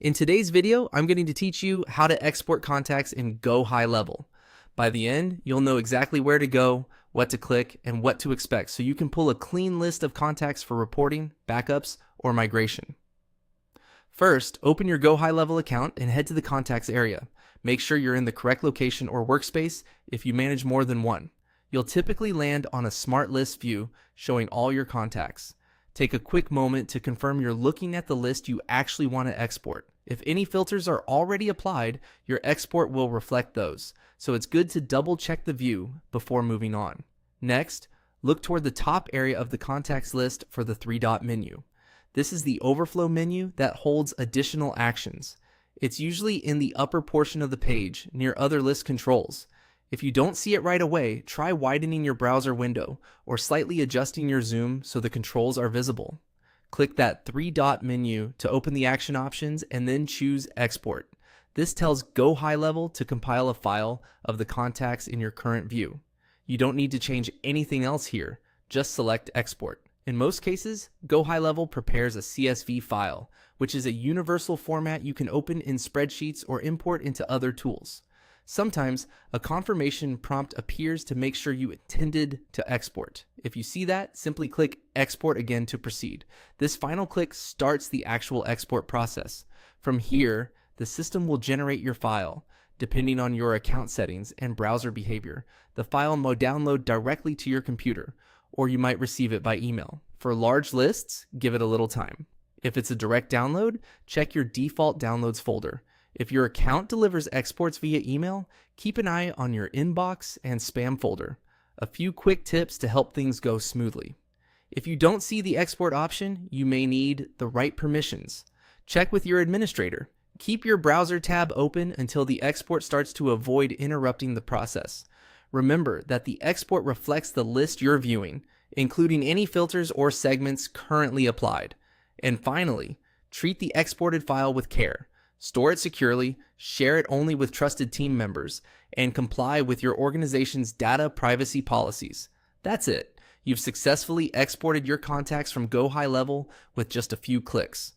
In today's video, I'm going to teach you how to export contacts in GoHighLevel. By the end, you'll know exactly where to go, what to click, and what to expect so you can pull a clean list of contacts for reporting, backups, or migration. First, open your GoHighLevel account and head to the contacts area. Make sure you're in the correct location or workspace if you manage more than one. You'll typically land on a smart list view showing all your contacts. Take a quick moment to confirm you're looking at the list you actually want to export. If any filters are already applied, your export will reflect those, so it's good to double check the view before moving on. Next, look toward the top area of the contacts list for the three-dot menu. This is the overflow menu that holds additional actions. It's usually in the upper portion of the page near other list controls. If you don't see it right away, try widening your browser window or slightly adjusting your zoom so the controls are visible. Click that three-dot menu to open the action options and then choose Export. This tells GoHighLevel to compile a file of the contacts in your current view. You don't need to change anything else here, just select Export. In most cases, GoHighLevel prepares a CSV file, which is a universal format you can open in spreadsheets or import into other tools. Sometimes a confirmation prompt appears to make sure you intended to export. If you see that, simply click Export again to proceed. This final click starts the actual export process. From here, the system will generate your file. Depending on your account settings and browser behavior, the file may download directly to your computer, or you might receive it by email. For large lists, give it a little time. If it's a direct download, check your default downloads folder. If your account delivers exports via email, keep an eye on your inbox and spam folder. A few quick tips to help things go smoothly. If you don't see the export option, you may need the right permissions. Check with your administrator. Keep your browser tab open until the export starts to avoid interrupting the process. Remember that the export reflects the list you're viewing, including any filters or segments currently applied. And finally, treat the exported file with care. Store it securely, share it only with trusted team members, and comply with your organization's data privacy policies. That's it. You've successfully exported your contacts from GoHighLevel with just a few clicks.